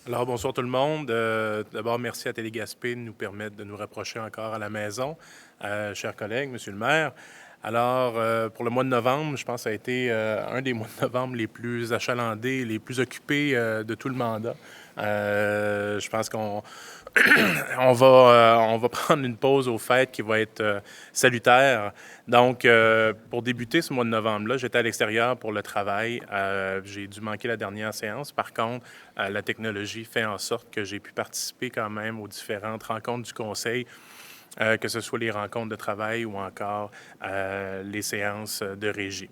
Alors, bonsoir tout le monde. D'abord, merci à Télégaspé de nous permettre de nous rapprocher encore à la maison. Chers collègues, Monsieur le maire. Alors, pour le mois de novembre, je pense que ça a été un des mois de novembre les plus achalandés, les plus occupés de tout le mandat. Je pense qu'on on va prendre une pause aux fêtes qui va être salutaire. Donc, pour débuter ce mois de novembre-là, j'étais à l'extérieur pour le travail. J'ai dû manquer la dernière séance. Par contre, la technologie fait en sorte que j'ai pu participer quand même aux différentes rencontres du conseil, que ce soit les rencontres de travail ou encore les séances de régie.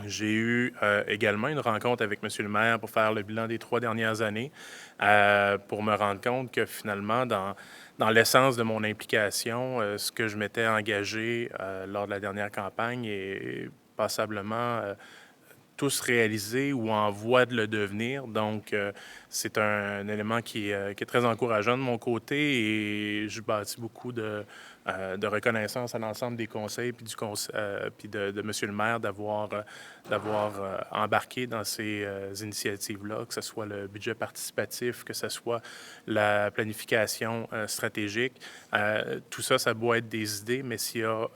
J'ai eu également une rencontre avec M. le maire pour faire le bilan des 3 dernières années, pour me rendre compte que finalement, dans l'essence de mon implication, ce que je m'étais engagé lors de la dernière campagne est passablement tous réalisés ou en voie de le devenir. Donc, c'est un élément qui est très encourageant de mon côté et je bâtis beaucoup de reconnaissance à l'ensemble des conseils puis, puis de M. le maire d'avoir embarqué dans ces initiatives-là, que ce soit le budget participatif, que ce soit la planification stratégique. Tout ça, ça doit être des idées, mais s'il y a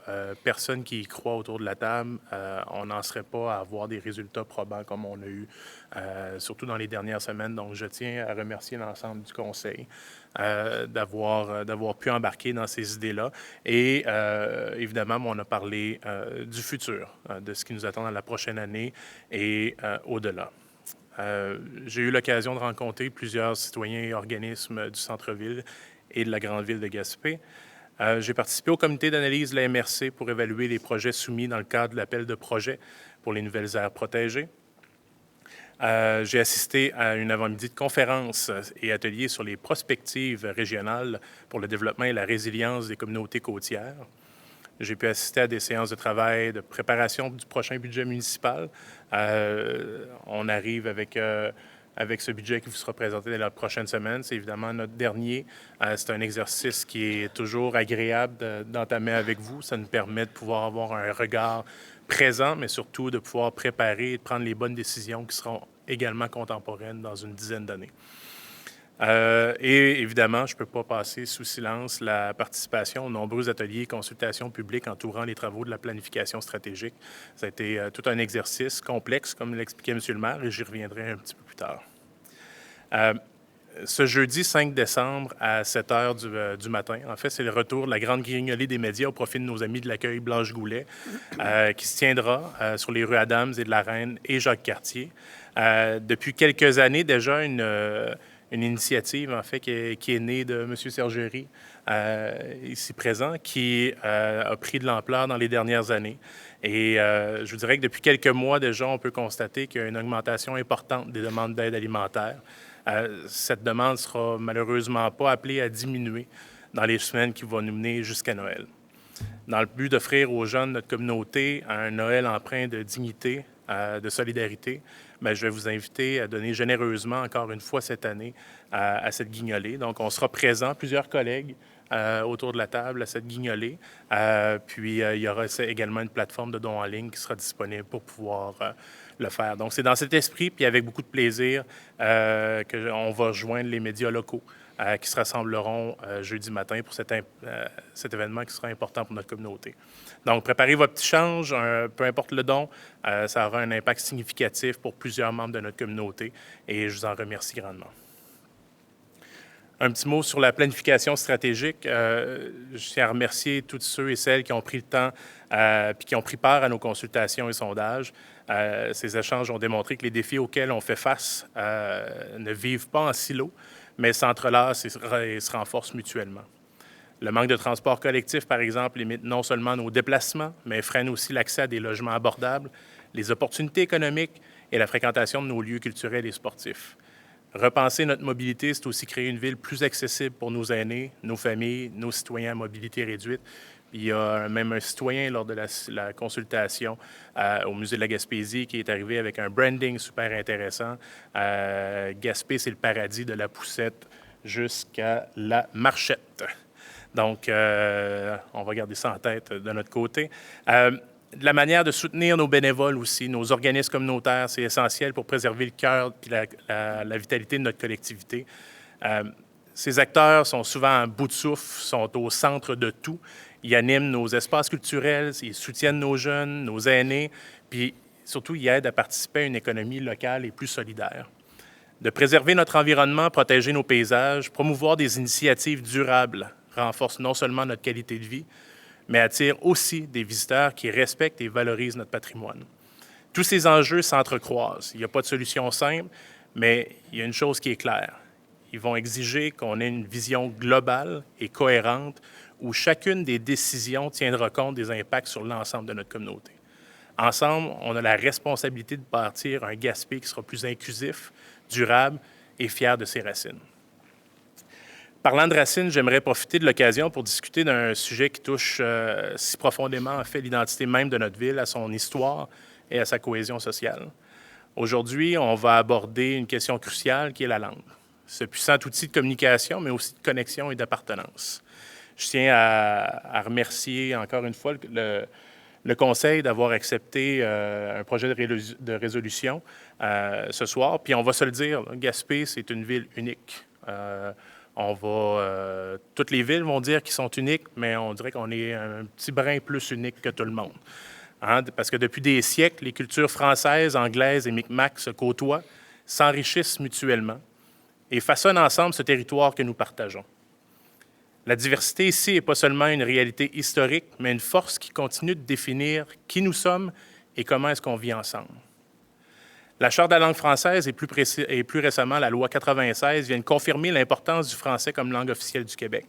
personne qui y croit autour de la table, on n'en serait pas à avoir des résultats probants comme on a eu, surtout dans les dernières semaines. Donc, je tiens à remercier l'ensemble du conseil d'avoir pu embarquer dans ces idées-là. Et évidemment, on a parlé du futur, de ce qui nous attend dans la prochaine année et au-delà. J'ai eu l'occasion de rencontrer plusieurs citoyens et organismes du centre-ville et de la grande ville de Gaspé. J'ai participé au comité d'analyse de la MRC pour évaluer les projets soumis dans le cadre de l'appel de projet pour les nouvelles aires protégées. J'ai assisté à une avant-midi de conférences et ateliers sur les prospectives régionales pour le développement et la résilience des communautés côtières. J'ai pu assister à des séances de travail de préparation du prochain budget municipal. On arrive avec ce budget qui vous sera présenté dans la prochaine semaine. C'est évidemment notre dernier. C'est un exercice qui est toujours agréable d'entamer avec vous. Ça nous permet de pouvoir avoir un regard présent, mais surtout de pouvoir préparer et de prendre les bonnes décisions qui seront également contemporaines dans une dizaine d'années. Et évidemment, je ne peux pas passer sous silence la participation aux nombreux ateliers et consultations publiques entourant les travaux de la planification stratégique. Ça a été tout un exercice complexe, comme l'expliquait M. le maire, et j'y reviendrai un petit peu plus tard. Ce jeudi 5 décembre à 7 h du matin, en fait, c'est le retour de la grande grignolée des médias au profit de nos amis de l'accueil Blanche Goulet, qui se tiendra sur les rues Adams et de la Reine et Jacques-Cartier. Depuis quelques années déjà, une initiative, en fait, qui est née de M. Sergerie, ici présent, qui a pris de l'ampleur dans les dernières années. Et je vous dirais que depuis quelques mois déjà, on peut constater qu'il y a une augmentation importante des demandes d'aide alimentaire. Cette demande ne sera malheureusement pas appelée à diminuer dans les semaines qui vont nous mener jusqu'à Noël. Dans le but d'offrir aux jeunes de notre communauté un Noël empreint de dignité, de solidarité, bien, je vais vous inviter à donner généreusement, encore une fois cette année, à cette guignolée. Donc, on sera présents, plusieurs collègues, autour de la table à cette guignolée. Puis, il y aura également une plateforme de dons en ligne qui sera disponible pour pouvoir le faire. Donc, c'est dans cet esprit, puis avec beaucoup de plaisir, qu'on va rejoindre les médias locaux qui se rassembleront jeudi matin pour cet événement qui sera important pour notre communauté. Donc, préparez votre petit change, peu importe le don, ça aura un impact significatif pour plusieurs membres de notre communauté et je vous en remercie grandement. Un petit mot sur la planification stratégique. Je tiens à remercier tous ceux et celles qui ont pris le temps puis qui ont pris part à nos consultations et sondages. Ces échanges ont démontré que les défis auxquels on fait face ne vivent pas en silo, mais s'entrelacent et se renforcent mutuellement. Le manque de transport collectif, par exemple, limite non seulement nos déplacements, mais freine aussi l'accès à des logements abordables, les opportunités économiques et la fréquentation de nos lieux culturels et sportifs. Repenser notre mobilité, c'est aussi créer une ville plus accessible pour nos aînés, nos familles, nos citoyens à mobilité réduite. Il y a même un citoyen lors de la consultation au Musée de la Gaspésie qui est arrivé avec un branding super intéressant. Gaspé, c'est le paradis de la poussette jusqu'à la marchette. Donc, on va garder ça en tête de notre côté. de la manière de soutenir nos bénévoles aussi, nos organismes communautaires, c'est essentiel pour préserver le cœur et la vitalité de notre collectivité. Ces acteurs sont souvent à bout de souffle, sont au centre de tout. Ils animent nos espaces culturels, ils soutiennent nos jeunes, nos aînés, puis surtout, ils aident à participer à une économie locale et plus solidaire. De préserver notre environnement, protéger nos paysages, promouvoir des initiatives durables renforce non seulement notre qualité de vie, mais attire aussi des visiteurs qui respectent et valorisent notre patrimoine. Tous ces enjeux s'entrecroisent. Il n'y a pas de solution simple, mais il y a une chose qui est claire. Ils vont exiger qu'on ait une vision globale et cohérente où chacune des décisions tiendra compte des impacts sur l'ensemble de notre communauté. Ensemble, on a la responsabilité de bâtir un Gaspé qui sera plus inclusif, durable et fier de ses racines. Parlant de racines, j'aimerais profiter de l'occasion pour discuter d'un sujet qui touche si profondément en fait l'identité même de notre ville, à son histoire et à sa cohésion sociale. Aujourd'hui, on va aborder une question cruciale qui est la langue. Ce puissant outil de communication, mais aussi de connexion et d'appartenance. Je tiens à remercier encore une fois le Conseil d'avoir accepté un projet de résolution ce soir. Puis on va se le dire, Gaspé, c'est une ville unique. Toutes les villes vont dire qu'ils sont uniques, mais on dirait qu'on est un petit brin plus unique que tout le monde. Parce que depuis des siècles, les cultures françaises, anglaises et micmac se côtoient, s'enrichissent mutuellement et façonnent ensemble ce territoire que nous partageons. La diversité ici n'est pas seulement une réalité historique, mais une force qui continue de définir qui nous sommes et comment est-ce qu'on vit ensemble. La Charte de la langue française et plus récemment la Loi 96 viennent confirmer l'importance du français comme langue officielle du Québec.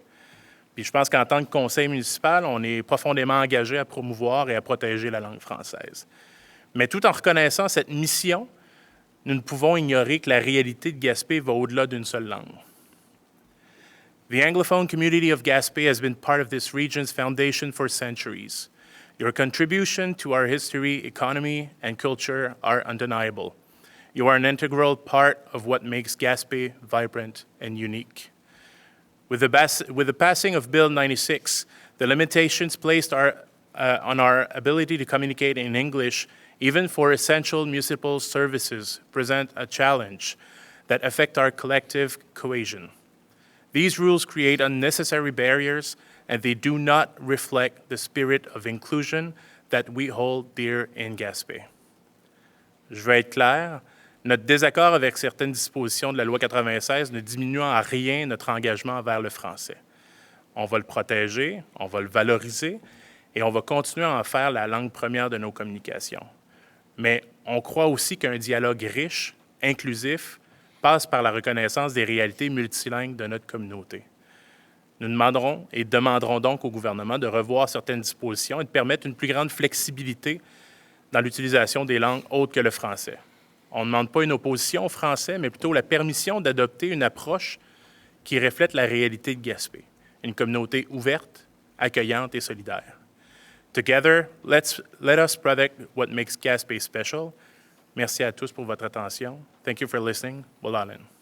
Puis je pense qu'en tant que conseil municipal, on est profondément engagé à promouvoir et à protéger la langue française. Mais tout en reconnaissant cette mission, nous ne pouvons ignorer que la réalité de Gaspé va au-delà d'une seule langue. The Anglophone community of Gaspé has been part of this region's foundation for centuries. Your contribution to our history, economy, and culture are undeniable. You are an integral part of what makes Gaspé vibrant and unique. With the passing of Bill 96, the limitations placed on our ability to communicate in English, even for essential municipal services, present a challenge that affect our collective cohesion. These rules create unnecessary barriers, and they do not reflect the spirit of inclusion that we hold dear in Gaspé. Je veux être clair, notre désaccord avec certaines dispositions de la Loi 96 ne diminue en rien notre engagement envers le français. On va le protéger, on va le valoriser et on va continuer à en faire la langue première de nos communications. Mais on croit aussi qu'un dialogue riche, inclusif, passe par la reconnaissance des réalités multilingues de notre communauté. Nous demanderons et demanderons donc au gouvernement de revoir certaines dispositions et de permettre une plus grande flexibilité dans l'utilisation des langues autres que le français. On ne demande pas une opposition au français, mais plutôt la permission d'adopter une approche qui reflète la réalité de Gaspé, une communauté ouverte, accueillante et solidaire. Together, let us protect what makes Gaspé special. Merci à tous pour votre attention. Thank you for listening. Walalan.